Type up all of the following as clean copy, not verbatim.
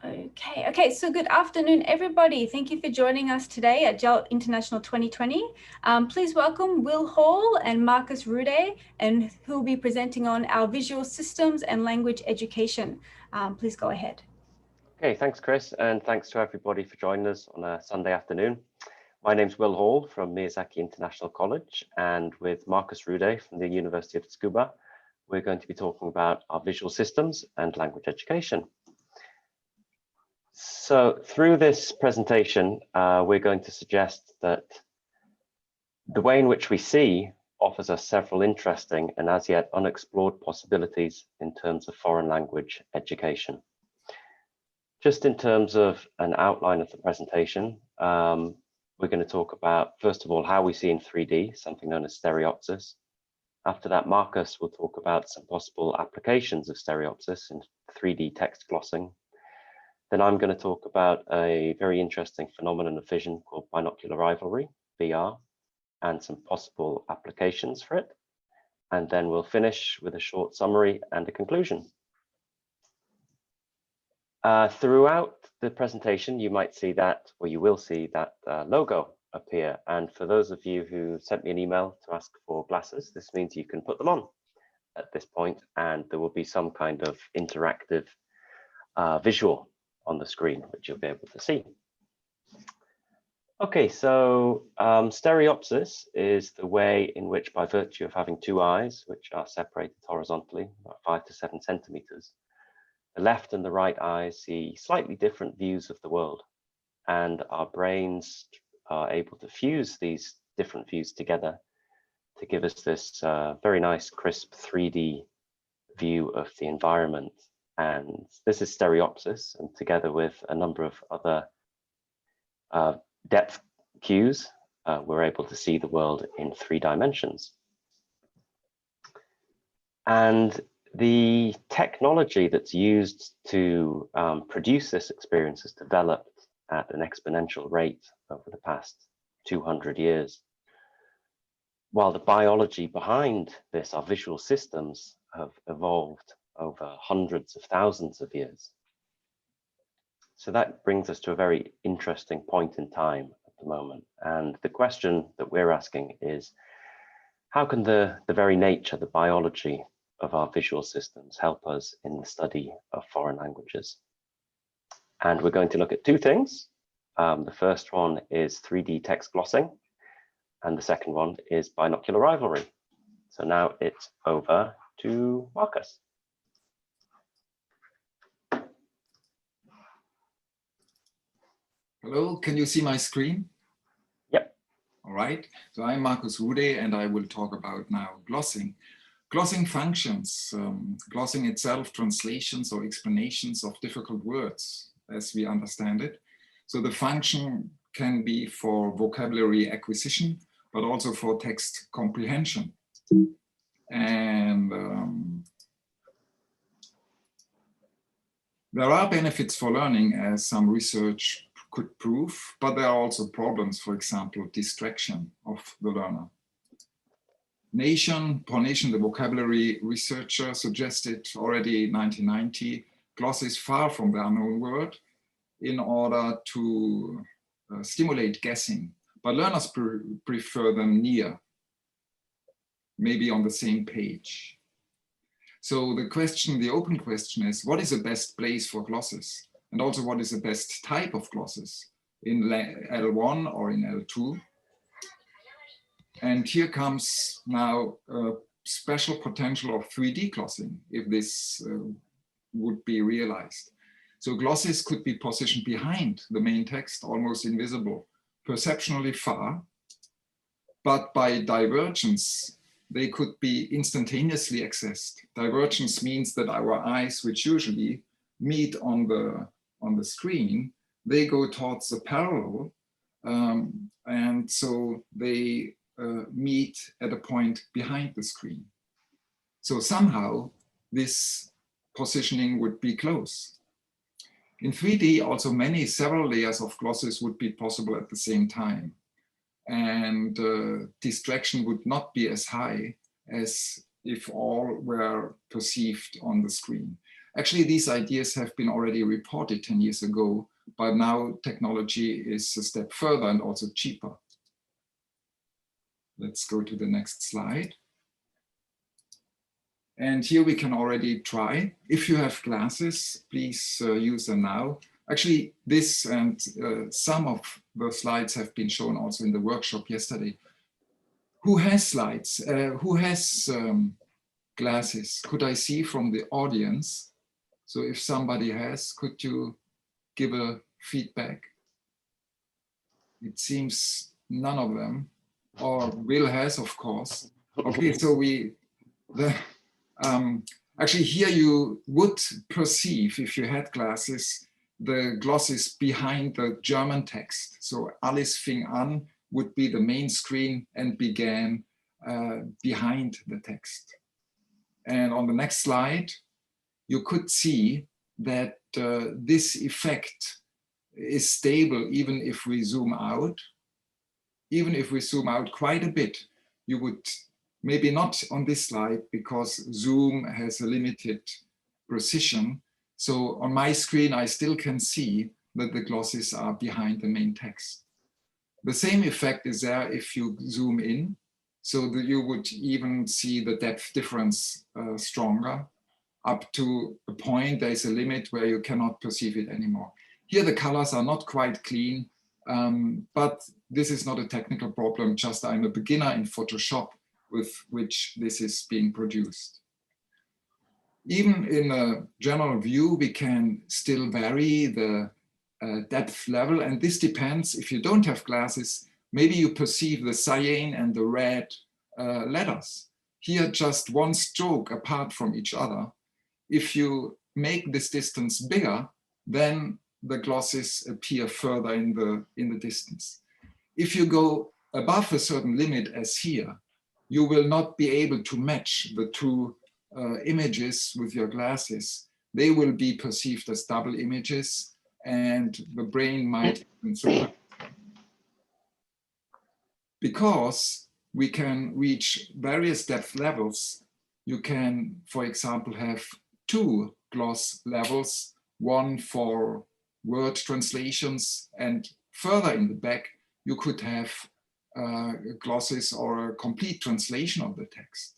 sound. Okay, so good afternoon, everybody. Thank you for joining us today at JALT International 2020. Please welcome Will Hall and Markus Rude, and who will be presenting on our visual systems and language education. Please go ahead. Okay, thanks, Chris, and thanks to everybody for joining us on a Sunday afternoon. My name's Will Hall from Miyazaki International College, and with Markus Rude from the University of Tsukuba, we're going to be talking about our visual systems and language education. So through this presentation, we're going to suggest that the way in which we see offers us several interesting and as yet unexplored possibilities in terms of foreign language education. Just in terms of an outline of the presentation, we're going to talk about, first of all, how we see in 3D, something known as stereopsis. After that, Markus will talk about some possible applications of stereopsis in 3D text glossing. Then I'm going to talk about a very interesting phenomenon of vision called binocular rivalry, VR, and some possible applications for it. And then we'll finish with a short summary and a conclusion. Throughout the presentation, you might see that, or you will see that logo appear. And for those of you who sent me an email to ask for glasses, this means you can put them on at this point, and there will be some kind of interactive visual on the screen, which you'll be able to see. Okay, so stereopsis is the way in which, by virtue of having two eyes, which are separated horizontally, about 5 to 7 centimeters, the left and the right eyes see slightly different views of the world, and our brains are able to fuse these different views together to give us this very nice, crisp 3D view of the environment. And this is stereopsis, and together with a number of other depth cues, we're able to see the world in 3 dimensions. And the technology that's used to produce this experience has developed at an exponential rate over the past 200 years. While the biology behind this, our visual systems, have evolved over hundreds of thousands of years. So that brings us to a very interesting point in time at the moment. And the question that we're asking is, how can the very nature, the biology of our visual systems help us in the study of foreign languages? And we're going to look at 2 things. The first one is 3D text glossing, and the second one is binocular rivalry. So now it's over to Markus. Hello, can you see my screen? Yep. All right, so I'm Markus Rude, and I will talk about now glossing. Glossing functions, glossing itself, translations or explanations of difficult words as we understand it. So the function can be for vocabulary acquisition, but also for text comprehension. And there are benefits for learning, as some research could prove, but there are also problems, for example, distraction of the learner. Paul Nation, the vocabulary researcher, suggested already in 1990, gloss is far from the unknown word in order to stimulate guessing, but learners prefer them near, maybe on the same page. So the open question is, what is the best place for glosses? And also, what is the best type of glosses in L1 or in L2? And here comes now a special potential of 3D glossing, if this would be realized. So glosses could be positioned behind the main text, almost invisible, perceptually far, but by divergence, they could be instantaneously accessed. Divergence means that our eyes, which usually meet on the screen, they go towards the parallel, and so they meet at a point behind the screen. So somehow this positioning would be close. In 3D, also several layers of glosses would be possible at the same time. And distraction would not be as high as if all were perceived on the screen. Actually, these ideas have been already reported 10 years ago, but now technology is a step further and also cheaper. Let's go to the next slide. And here we can already try. If you have glasses, please use them now. Actually, this and some of the slides have been shown also in the workshop yesterday. Who has slides? Who has glasses? Could I see from the audience? So if somebody has, could you give a feedback? It seems none of them. Or Will has, of course. Okay, so actually here you would perceive, if you had glasses, the glosses behind the German text. So Alles fing an would be the main screen and began behind the text. And on the next slide, you could see that this effect is stable even if we zoom out. Even if we zoom out quite a bit, you would, maybe not on this slide because zoom has a limited precision. So on my screen, I still can see that the glosses are behind the main text. The same effect is there if you zoom in, so that you would even see the depth difference stronger. Up to a point, there is a limit where you cannot perceive it anymore. Here the colors are not quite clean, but this is not a technical problem, just I'm a beginner in Photoshop with which this is being produced. Even in a general view, we can still vary the depth level, and this depends. If you don't have glasses, maybe you perceive the cyan and the red letters. Here, just one stroke apart from each other. If you make this distance bigger, then the glosses appear further in the distance. If you go above a certain limit, as here, you will not be able to match the two images with your glasses. They will be perceived as double images, and the brain might even suppress them. Because we can reach various depth levels, you can, for example, have two gloss levels, one for word translations, and further in the back, you could have glosses or a complete translation of the text.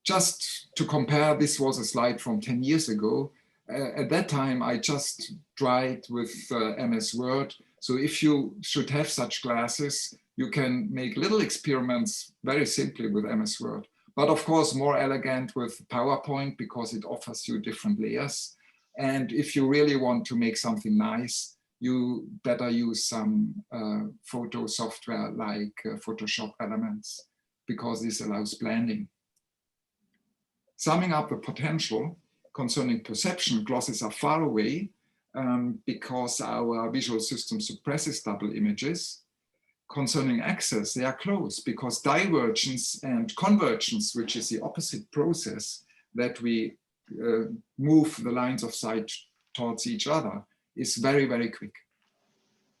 Just to compare, this was a slide from 10 years ago. At that time, I just tried with MS Word. So if you should have such glasses, you can make little experiments very simply with MS Word. But of course, more elegant with PowerPoint because it offers you different layers. And if you really want to make something nice, you better use some photo software like Photoshop Elements, because this allows blending. Summing up the potential concerning perception, glosses are far away because our visual system suppresses double images. Concerning access, they are close because divergence and convergence, which is the opposite process that we move the lines of sight towards each other, is very, very quick.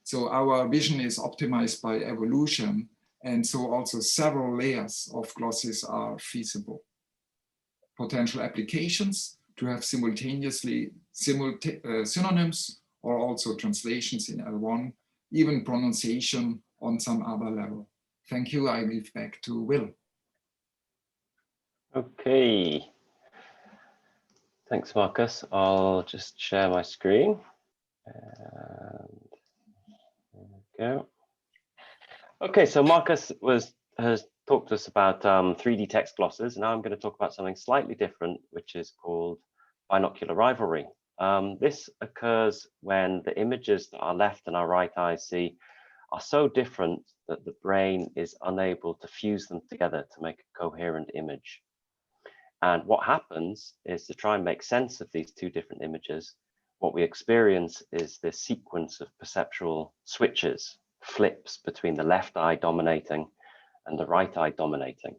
So our vision is optimized by evolution, and so also several layers of glosses are feasible. Potential applications to have simultaneously synonyms or also translations in L1, even pronunciation on some other level. Thank you. I leave back to Will. Okay. Thanks, Markus. I'll just share my screen. And there we go. Okay, so Markus has talked to us about 3D text glosses. Now I'm going to talk about something slightly different, which is called binocular rivalry. This occurs when the images that our left and our right eyes see are so different that the brain is unable to fuse them together to make a coherent image. And what happens is, to try and make sense of these two different images, what we experience is this sequence of perceptual switches, flips between the left eye dominating and the right eye dominating.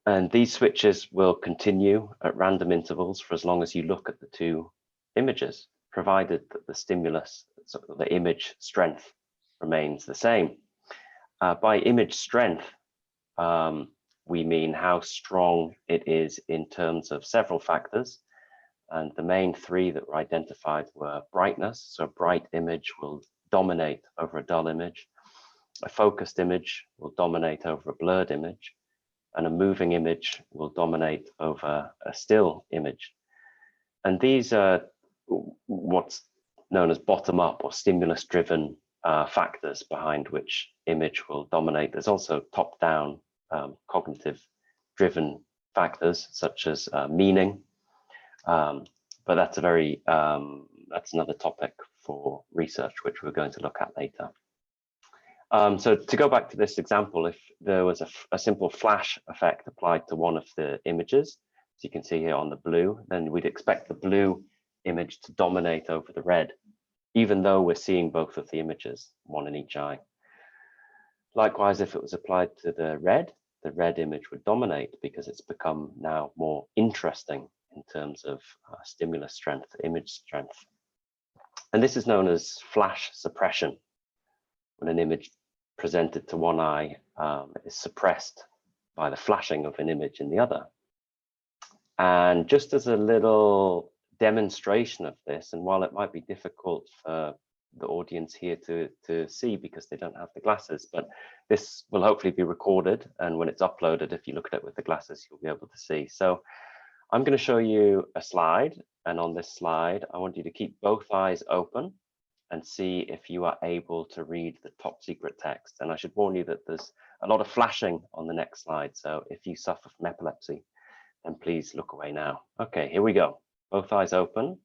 And these switches will continue at random intervals for as long as you look at the two images, provided that the stimulus, so the image strength, remains the same. By image strength, we mean how strong it is in terms of several factors. And the main three that were identified were brightness. So a bright image will dominate over a dull image. A focused image will dominate over a blurred image. And a moving image will dominate over a still image. And these are what's known as bottom-up or stimulus-driven factors behind which image will dominate. There's also top-down cognitive-driven factors such as meaning, but that's a very that's another topic for research, which we're going to look at later. So to go back to this example, if there was a simple flash effect applied to one of the images, as you can see here on the blue, then we'd expect the blue image to dominate over the red, even though we're seeing both of the images, one in each eye. Likewise, if it was applied to the red image would dominate because it's become now more interesting in terms of stimulus strength, image strength. And this is known as flash suppression. When an image presented to one eye is suppressed by the flashing of an image in the other. And just as a little demonstration of this, and while it might be difficult for the audience here to see because they don't have the glasses, but this will hopefully be recorded, and when it's uploaded, if you look at it with the glasses, you'll be able to see. So I'm going to show you a slide, and on this slide I want you to keep both eyes open and see if you are able to read the top secret text. And I should warn you that there's a lot of flashing on the next slide, so if you suffer from epilepsy, then please look away now. Okay, here we go. Both eyes open.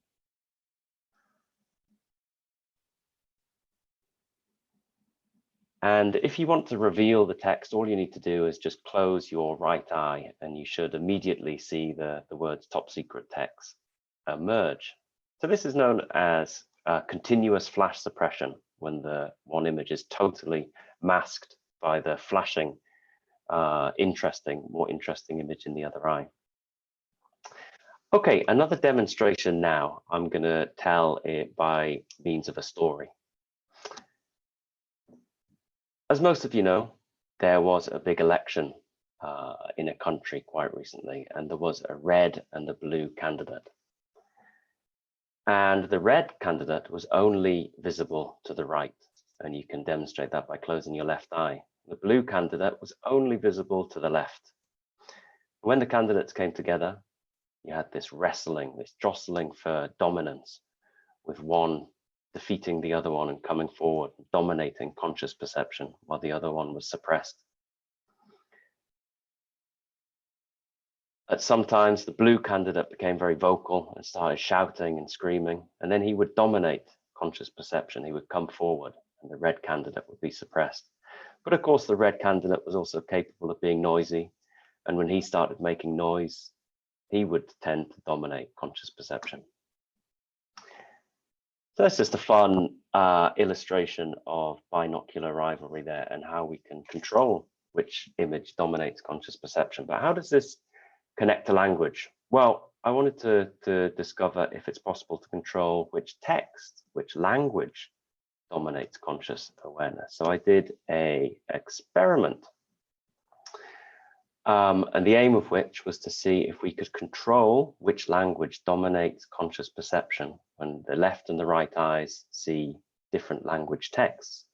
And if you want to reveal the text, all you need to do is just close your right eye and you should immediately see the words top secret text emerge. So this is known as continuous flash suppression, when the one image is totally masked by the flashing, more interesting image in the other eye. Okay, another demonstration now. I'm going to tell it by means of a story. As most of you know, there was a big election in a country quite recently, and there was a red and a blue candidate. And the red candidate was only visible to the right, and you can demonstrate that by closing your left eye. The blue candidate was only visible to the left. When the candidates came together, you had this wrestling, this jostling for dominance, with one defeating the other one and coming forward, dominating conscious perception, while the other one was suppressed. At some times, the blue candidate became very vocal and started shouting and screaming, and then he would dominate conscious perception. He would come forward, and the red candidate would be suppressed. But of course, the red candidate was also capable of being noisy, and when he started making noise, he would tend to dominate conscious perception. So that's just a fun illustration of binocular rivalry there and how we can control which image dominates conscious perception. But how does this connect to language? Well, I wanted to discover if it's possible to control which text, which language dominates conscious awareness. So I did an experiment. And the aim of which was to see if we could control which language dominates conscious perception when the left and the right eyes see different language texts.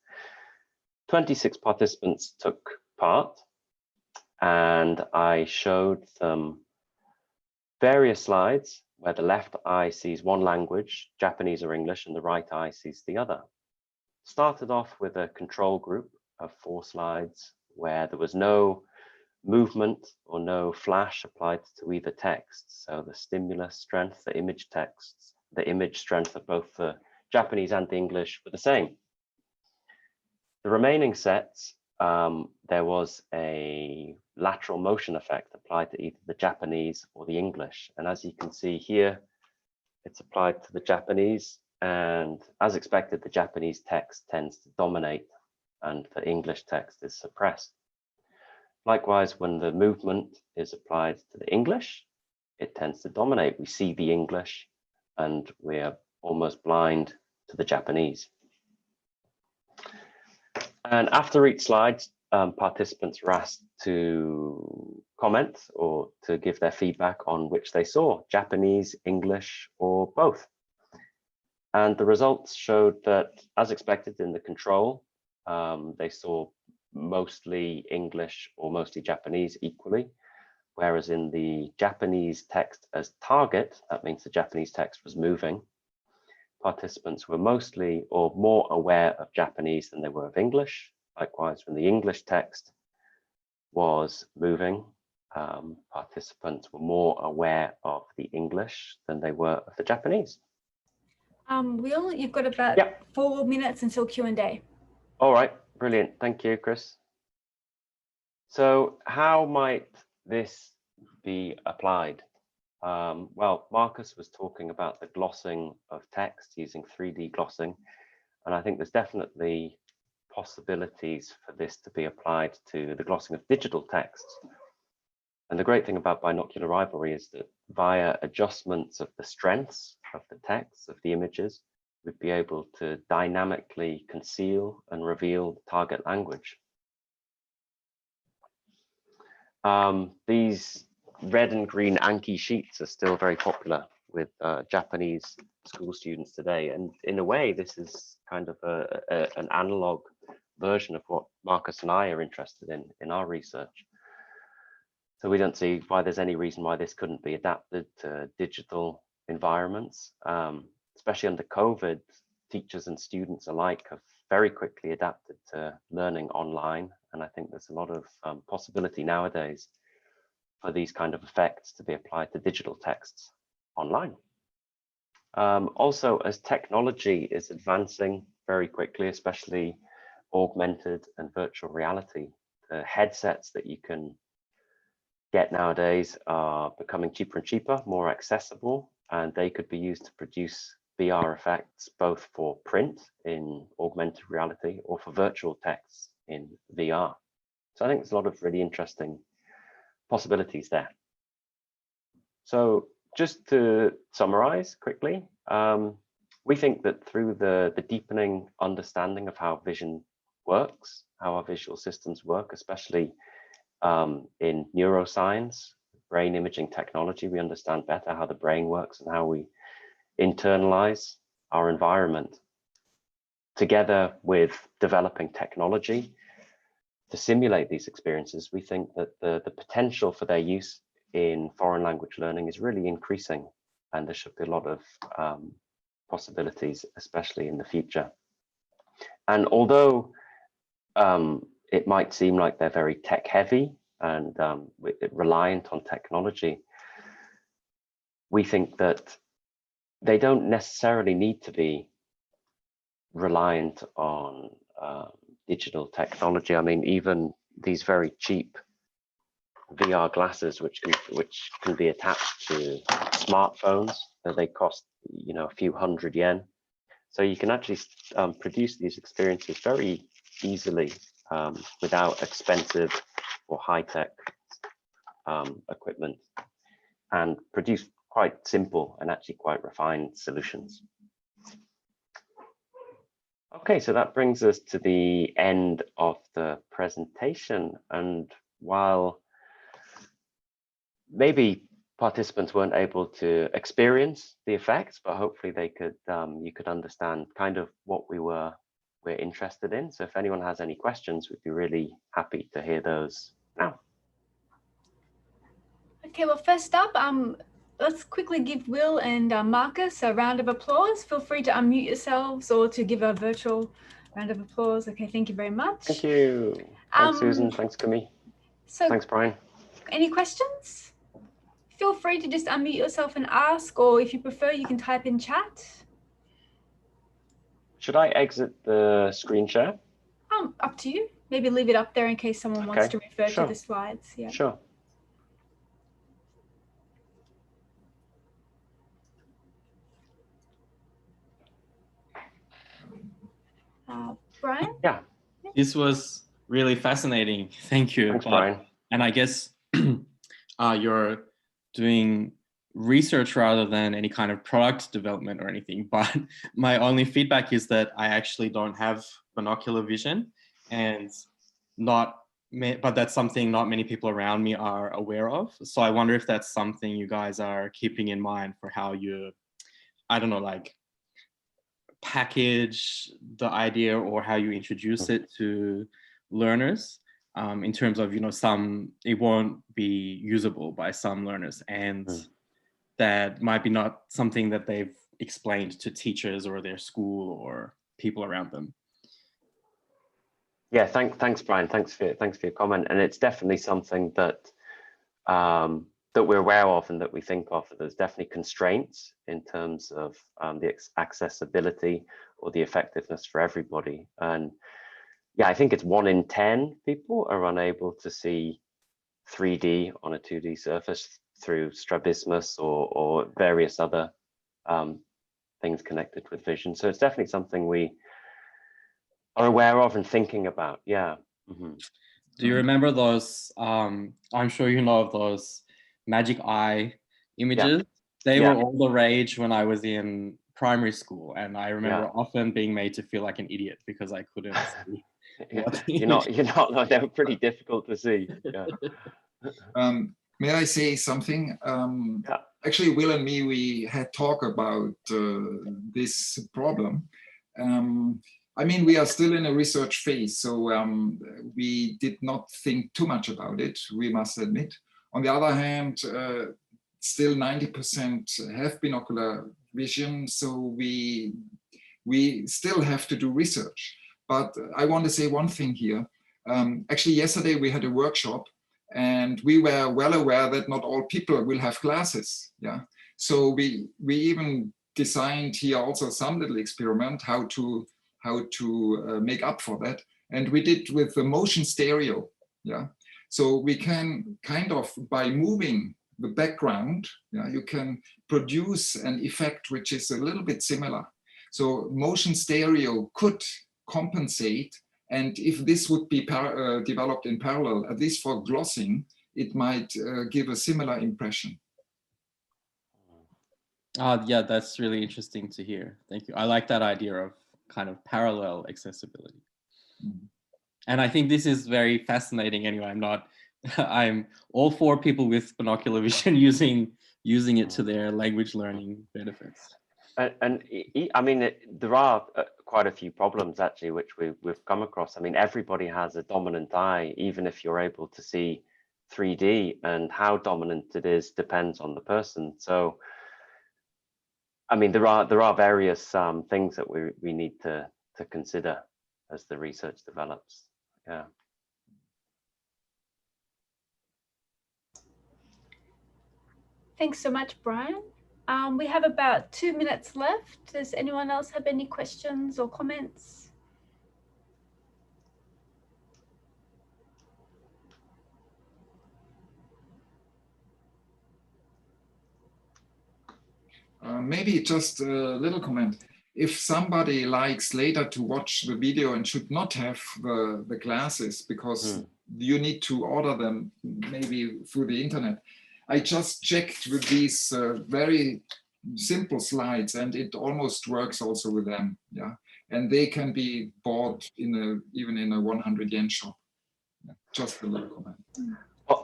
26 participants took part, and I showed them various slides where the left eye sees one language, Japanese or English, and the right eye sees the other. Started off with a control group of 4 slides where there was no movement or no flash applied to either text. So the stimulus strength, the image texts, the image strength of both the Japanese and the English were the same. The remaining sets, there was a lateral motion effect applied to either the Japanese or the English. And as you can see here, it's applied to the Japanese, and as expected, the Japanese text tends to dominate and the English text is suppressed. Likewise, when the movement is applied to the English, it tends to dominate. We see the English and we're almost blind to the Japanese. And after each slide, participants were asked to comment or to give their feedback on which they saw, Japanese, English, or both. And the results showed that, as expected in the control, they saw mostly English or mostly Japanese equally, whereas in the Japanese text as target, that means the Japanese text was moving, participants were mostly or more aware of Japanese than they were of English. Likewise, when the English text was moving, participants were more aware of the English than they were of the Japanese. Will, you've got about 4 minutes until Q&A. All right, brilliant. Thank you, Chris. So how might this be applied? Well, Markus was talking about the glossing of text using 3D glossing, and I think there's definitely possibilities for this to be applied to the glossing of digital texts. And the great thing about binocular rivalry is that via adjustments of the strengths of the text, of the images, we'd be able to dynamically conceal and reveal the target language. These red and green Anki sheets are still very popular with Japanese school students today. And in a way, this is kind of an analog version of what Markus and I are interested in our research. So we don't see why there's any reason why this couldn't be adapted to digital environments. Especially under COVID, teachers and students alike have very quickly adapted to learning online. And I think there's a lot of possibility nowadays for these kind of effects to be applied to digital texts online. Also, as technology is advancing very quickly, especially augmented and virtual reality, the headsets that you can get nowadays are becoming cheaper and cheaper, more accessible, and they could be used to produce VR effects, both for print in augmented reality or for virtual texts in VR. So I think there's a lot of really interesting possibilities there. So just to summarize quickly, we think that through the deepening understanding of how vision works, how our visual systems work, especially in neuroscience, brain imaging technology, we understand better how the brain works and how we internalize our environment. Together with developing technology to simulate these experiences, we think that the potential for their use in foreign language learning is really increasing, and there should be a lot of possibilities, especially in the future. And although it might seem like they're very tech heavy and reliant on technology, we think that they don't necessarily need to be reliant on digital technology. I mean, even these very cheap VR glasses, which can be attached to smartphones, they cost a few hundred yen. So you can actually produce these experiences very easily without expensive or high-tech equipment, and produce quite simple and actually quite refined solutions. Okay, so that brings us to the end of the presentation. And while maybe participants weren't able to experience the effects, but hopefully they could, you could understand kind of what we're interested in. So if anyone has any questions, we'd be really happy to hear those now. Okay, well, first up, let's quickly give Will and Markus a round of applause. Feel free to unmute yourselves or to give a virtual round of applause. Okay, thank you very much. Thank you. Thanks, Susan. Thanks, Kumi. Thanks, Brian. Any questions? Feel free to just unmute yourself and ask, or if you prefer, you can type in chat. Should I exit the screen share? Up to you. Maybe leave it up there in case someone wants to refer to the slides. Yeah. Sure. Brian? Yeah. This was really fascinating. Thank you. Thanks, Brian. And I guess you're doing research rather than any kind of product development or anything. But my only feedback is that I actually don't have binocular vision, and not but that's something not many people around me are aware of. So I wonder if that's something you guys are keeping in mind for how you, I don't know, like package the idea or how you introduce it to learners, in terms of, you know, it won't be usable by some learners, and that might be not something that they've explained to teachers or their school or people around them. Yeah, thanks, Brian. Thanks for your comment. And it's definitely something that that we're aware of and that we think of. There's definitely constraints in terms of the accessibility or the effectiveness for everybody. And yeah, I think it's 1 in 10 people are unable to see 3D on a 2D surface through strabismus or various other things connected with vision. So it's definitely something we are aware of and thinking about. Yeah. Do you remember those, I'm sure you know of those magic eye images? They were all the rage when I was in primary school, and I remember often being made to feel like an idiot because I couldn't see. You're not, no, they were pretty difficult to see. Yeah. May I say something? Actually, Will and me, we had talk about this problem. I mean, we are still in a research phase, so we did not think too much about it, we must admit. On the other hand, still 90% have binocular vision, so we still have to do research. But I want to say one thing here. Actually, yesterday we had a workshop, and we were well aware that not all people will have glasses. Yeah, so we even designed here also some little experiment how to make up for that, and we did with the motion stereo. Yeah, so we can kind of, by moving the background, you can produce an effect which is a little bit similar. So motion stereo could compensate, and if this would be developed in parallel, at least for glossing, it might give a similar impression. Yeah, that's really interesting to hear. Thank you. I like that idea of kind of parallel accessibility. And I think this is very fascinating anyway. I'm all for people with binocular vision using it to their language learning benefits. And I mean, there are quite a few problems actually, which we've come across. I mean, everybody has a dominant eye, even if you're able to see 3D, and how dominant it is depends on the person. So, I mean, there are various things that we need to consider as the research develops. Yeah. Thanks so much, Brian. We have about 2 minutes left. Does anyone else have any questions or comments? Maybe just a little comment. If somebody likes later to watch the video and should not have the glasses because you need to order them maybe through the internet, I just checked with these very simple slides, and it almost works also with them. Yeah, and they can be bought even in a 100 yen shop. Yeah, just a little comment.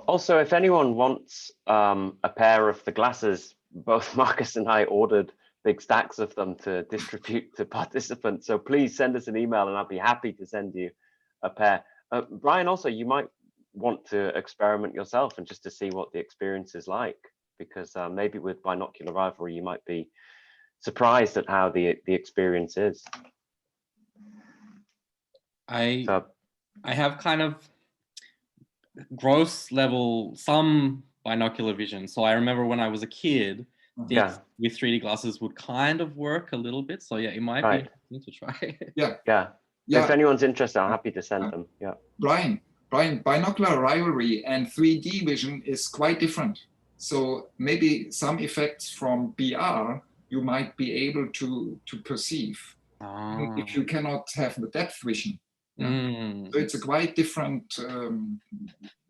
Also, if anyone wants a pair of the glasses, both Markus and I ordered big stacks of them to distribute to participants. So please send us an email and I'll be happy to send you a pair. Brian, also, you might want to experiment yourself and just to see what the experience is like, because maybe with binocular rivalry, you might be surprised at how the experience is. I have kind of gross level, some binocular vision. So I remember when I was a kid, with 3D glasses would kind of work a little bit. So yeah, it might be interesting to try. Yeah. If anyone's interested, I'm happy to send them. Yeah. Brian, binocular rivalry and 3D vision is quite different. So maybe some effects from BR you might be able to perceive if you cannot have the depth vision. So it's a quite different.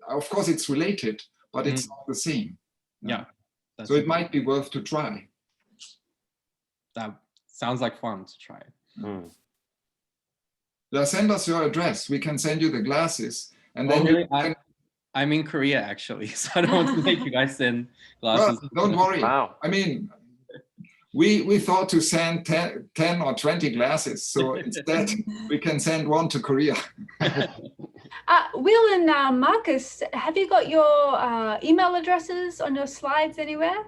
Of course, it's related, but it's not the same. Yeah. So it might be worth to try. That sounds like fun to try. Yeah, send us your address. We can send you the glasses. And Oh, then really? you can, I'm in Korea actually, so I don't want to make you guys send glasses. well, don't worry. Wow. I mean, we thought to send 10 or 20 glasses. So instead, we can send one to Korea. Will and Markus, have you got your email addresses on your slides anywhere?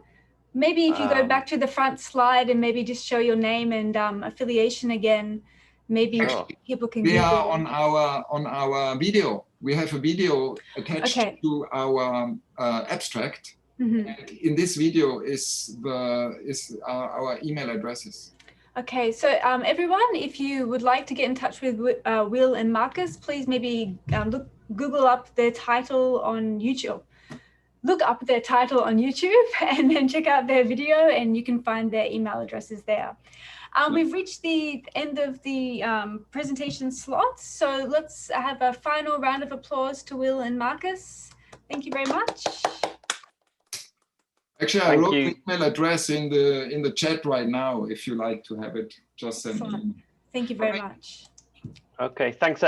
Maybe if you go back to the front slide and maybe just show your name and affiliation again, maybe Sure. people can We Google. are on our video. We have a video attached to our abstract. Mm-hmm. And in this video is our email addresses. Okay, so everyone, if you would like to get in touch with Will and Markus, please maybe Google up their title on YouTube. Look up their title on YouTube and then check out their video, and you can find their email addresses there. We've reached the end of the presentation slots, so let's have a final round of applause to Will and Markus. Thank you very much. Actually, I wrote the email address in the chat right now. If you like to have it, just send me. Thank you very much. Okay, thanks